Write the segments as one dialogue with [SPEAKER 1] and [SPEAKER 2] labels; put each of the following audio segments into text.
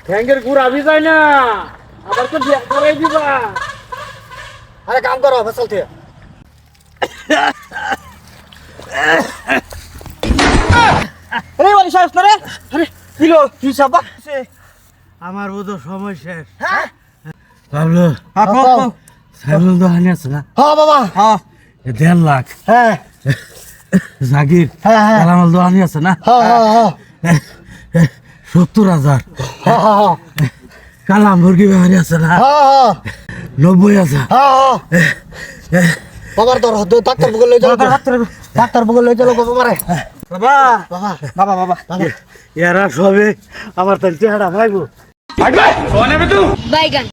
[SPEAKER 1] ঠ্যাঙ্গের গুড় আবি যায় না, আবার তো বিয়া করাই দিবা।
[SPEAKER 2] আরে কাম করো ফসল থেকে। আরে বাড়ি সাহস না রে। আরে কিলো কি সাবা?
[SPEAKER 1] আমার বোধ সময় শেষ।
[SPEAKER 2] হ্যাঁ
[SPEAKER 1] ভাবলো সাইবুল দোকানে আছে না,
[SPEAKER 2] হ্যাঁ বাবা হ্যাঁ
[SPEAKER 1] 1.5 লাখ।
[SPEAKER 2] হ্যাঁ
[SPEAKER 1] জাগির
[SPEAKER 2] হ্যাঁ হ্যাঁ
[SPEAKER 1] কালামাল দোকানে আছে না,
[SPEAKER 2] হ্যাঁ হ্যাঁ
[SPEAKER 1] 70,000।
[SPEAKER 2] হ্যাঁ
[SPEAKER 1] কালা মুরগি ব্যাপারে আছে না,
[SPEAKER 2] হ্যাঁ
[SPEAKER 1] 90,000।
[SPEAKER 2] হ্যাঁ বাবার ধর ডাক্তার বগল লই যাও, ডাক্তার বগল লই যাও বাবা মারে।
[SPEAKER 1] বাবা
[SPEAKER 2] বাবা বাবা বাবা বাবা
[SPEAKER 1] এরা সবে আমার তার চেহারা ভাইবো।
[SPEAKER 3] বাইগান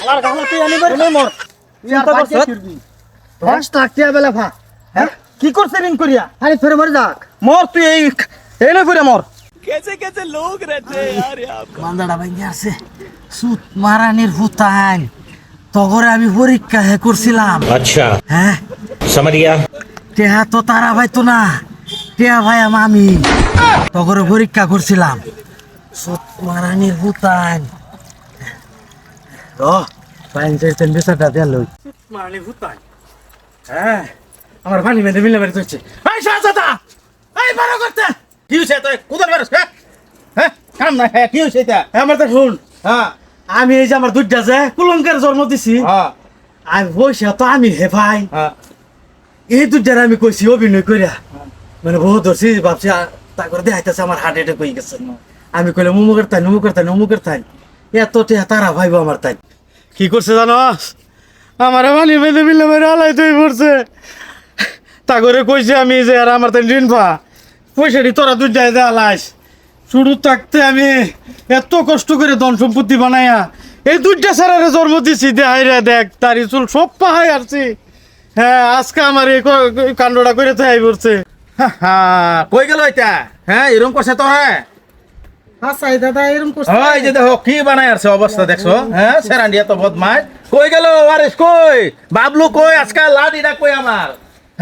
[SPEAKER 2] আমার গালা তুই আনি বড় নই মোর চিন্তা করছ 10 লাখ টাকা বেলা ভা। হ্যাঁ কি করছ ঋণ করিয়া? আরে ফেরে মরে যাক মোর তুই এই নই করে মোর।
[SPEAKER 1] মান্দাটা ভাঙ্গি আছে সুত মারানির হুতান তগরে আমি পরীক্ষা করছিলাম।
[SPEAKER 4] अच्छा
[SPEAKER 1] হ্যাঁ
[SPEAKER 4] समझ गया।
[SPEAKER 1] টেহা তো তারা ভাইতো না, টেহা ভাই আমি তগরে পরীক্ষা করছিলাম। সুত মারানির হুতান পাইন বিচারটা দেয়া লই মারানির হুতান। হ্যাঁ আমার পানি মেঁধে মিলে বেড়ে চলছে। এই শাহজাদা এই বারো করতে
[SPEAKER 2] কি হইছে তুই কুদার বেরস হ্যাঁ? হ্যাঁ কাম না হ্যাঁ কি হইছে এটা?
[SPEAKER 1] আমার তো শুন,
[SPEAKER 2] হ্যাঁ
[SPEAKER 1] আমি এই যে আমার দুধটা যে কুলঙ্কের জন্ম দিছি,
[SPEAKER 2] হ্যাঁ
[SPEAKER 1] আমি পয়সা তো আমি হে ভাই
[SPEAKER 2] হ্যাঁ
[SPEAKER 1] এই দুধটার আমি কইছি অভিনয় করিয়া মানে বহুত ধরছি ভাবছি তা করে দেখাইতেছে আমার হার্ট অ্যাটাক হয়ে গেছে। আমি কইলে মুমুকের তাই এত টেহা তারা ভাইব আমার তাই কি করছে জানস, আমার মানি বেঁধে মিলে মেরে আলাই তুই পড়ছে। তা করে কইছে আমি যে আর আমার তাই ঋণ পা পয়সাটি তোরা দুধ যাই দেয়ালাইস। শুরু থাকতে আমি এত কষ্ট করে ধন সম্পত্তি বানাইয়া এই দুইটা সারারে জন্ম দিছি, দেখাই রে দেখ তারি চুল সব পাহাই আসছি। হ্যাঁ আজকে আমার এই কাণ্ডটা করে তাই পড়ছে।
[SPEAKER 2] হ্যাঁ কই গেল এটা? হ্যাঁ এরকম করছে তো হ্যাঁ
[SPEAKER 1] আচ্ছা দাদা এরকম করছে
[SPEAKER 2] ওই যে দেখো কি বানাই আছে অবস্থা দেখছো হ্যাঁ সেরান্ডিয়া তো বদমাস কই গেল আরে কই বাবলু কই আজকাল লাডিটা কই আমার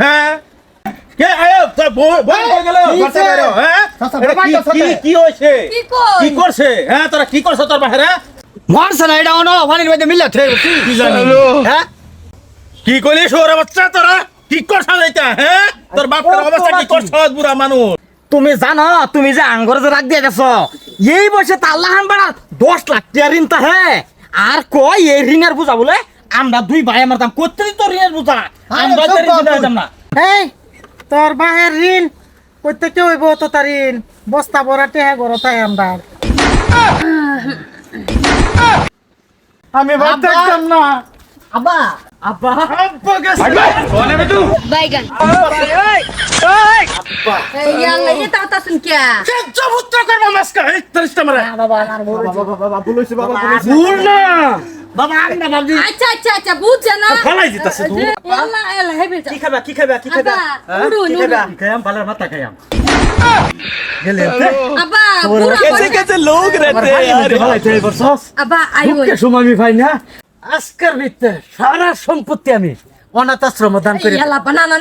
[SPEAKER 2] হ্যাঁ কে আয়ো তো বই কই গেল বাচ্চা বেরো হ্যাঁ এটা কি হইছে
[SPEAKER 3] কি কই?
[SPEAKER 2] কি করছে হ্যাঁ তোরা কি করছ তোর বাহিরে
[SPEAKER 5] মারছে না এটা অন পানির মধ্যে মিলে
[SPEAKER 2] কি জানি
[SPEAKER 5] হ্যাঁ
[SPEAKER 2] কি কইলি শোরে বাচ্চা তোরা কি করছ এটা হ্যাঁ তোর বাপের অবস্থা কি করছ বুড়া মানুষ
[SPEAKER 5] তুমি জানো তুমি যে আঙ্গরে যে রাখ দিয়ে গেছো এই বয়সে তাল্লাহান বাড়ার 10 লাখ টাকা ঋণ তা হ্যাঁ আর কই এই ঋণের বুঝা বলে আমরা দুই ভাই মারতাম করতে তো ঋণের বুঝা আমরা তো ঋণ দিতাম না।
[SPEAKER 1] এই তোর বাহের ঋণ প্রত্যেককে হইব তো তার ঋণ বস্তা ভরা টেহা গড় তাই আমরা আমি ভাত দেখতাম না।
[SPEAKER 5] আব্বা
[SPEAKER 1] আব্বা আব্বা গেছে
[SPEAKER 3] বাইগান ইয়াল্লা এটা তাতাসুন কে
[SPEAKER 1] চবুত্র করব মাসকা এই তরিস্তা মারা
[SPEAKER 5] বাবা আর বড়
[SPEAKER 2] বাবা ভুল হইছে বাবা
[SPEAKER 1] ভুল না
[SPEAKER 5] বাবা আমরা ভাবছি
[SPEAKER 3] আচ্ছা আচ্ছা আচ্ছা বুঝছ না
[SPEAKER 1] ফালাই দিতাছে তুই।
[SPEAKER 3] ইয়াল্লা ইয়াল্লা হেবে
[SPEAKER 5] কি খাবা কি খাবা কি খাবা
[SPEAKER 3] আবা উড়ু
[SPEAKER 5] কি
[SPEAKER 3] উড়ু
[SPEAKER 5] খাবা
[SPEAKER 1] খায়াম বালার মাথা খায়াম গেলে
[SPEAKER 3] আবা পুরা
[SPEAKER 4] कैसे लोग रहते हैं यार।
[SPEAKER 1] ফালাই তুই বসস
[SPEAKER 3] আবা আইও
[SPEAKER 1] দুঃখের সময় আমি পাই না। আজকের ভিতরে সারা সম্পত্তি আমি অনাথ আশ্রম দান করি।
[SPEAKER 3] ইয়াল্লা বানানা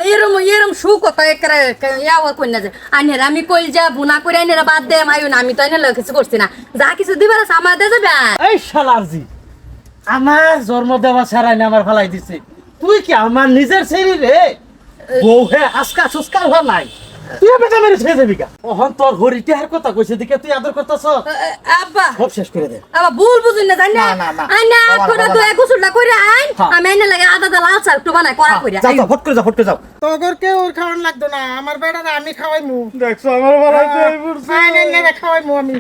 [SPEAKER 3] এরম সু কত একরে ইয়াও কই না যে আনের আমি কই যা বুনা করে আনের বাদ দে আইও না আমি তো আনের কিছু করছি না যা কিছু দিবার আছে আমার দে যাবে
[SPEAKER 1] এই শালারজি আমার জন্ম দেওয়া ছাড়াই না আমার ফালাই দিছে, তুই কি আমার নিজের ছেলে রে বউ হে আজকা সুস্কা হওয়া নাই তুই বেটা মেরে ছেড়ে যাবি কা ওহন তোর হরিতে আর কথা কইছে দিকে তুই আদর করতেছ
[SPEAKER 3] আব্বা
[SPEAKER 1] সব শেষ করে দে।
[SPEAKER 3] আবা ভুল বুঝুন না জানি
[SPEAKER 5] না, না, না।
[SPEAKER 3] আইনা কোনা তো এক উসুলটা কইরা আইন
[SPEAKER 5] হ্যাঁ।
[SPEAKER 3] আমি আইনা লাগে আদা দা লাল চা একটু বানাই করা কইরা
[SPEAKER 5] যাও যাও ফট করে যাও
[SPEAKER 1] তোগরকে ওর খাওয়ান লাগতো না, আমার বেড়ারে আমি খাওয়াইমু। দেখছো আমার বাড়াইতে এই পড়ছে। খাওয়াইমু আমি।